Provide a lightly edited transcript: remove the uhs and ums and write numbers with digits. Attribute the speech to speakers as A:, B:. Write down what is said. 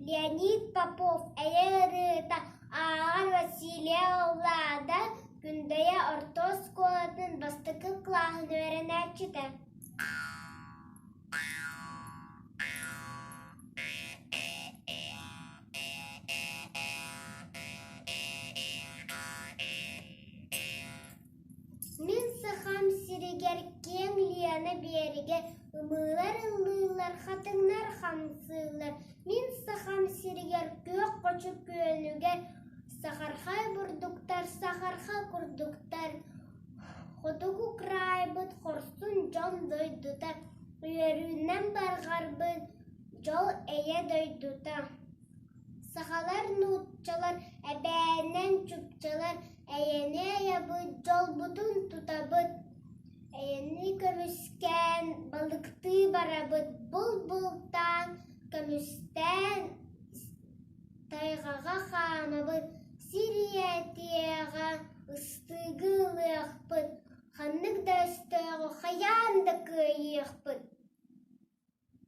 A: Леонид Попов, Эйрыта, Ағар Василия Оллада, Күндая Ортос Колатын бастықы қылағын өрен әчіті. Мен сықам сирегер кең лияны береге, ымылар, қатыңнар қамсылар. Мен сықам сирегер көк қочы көнігер, сақарқай бұрдықтар, сақарқа күрдіктар. Құдығы край бұд, қорсын жол дойдытар, үйерінен барғар бұд, жол әйе дойдытар. Сақалар нұтчалар, әбәнен чүпчалар, әйені әйебіт, жол бұтын тұтабыт. Әйені көміскен балықты барабыт, бұл-бұлтан көмістен тайғаға қамабыт. Сирия тияға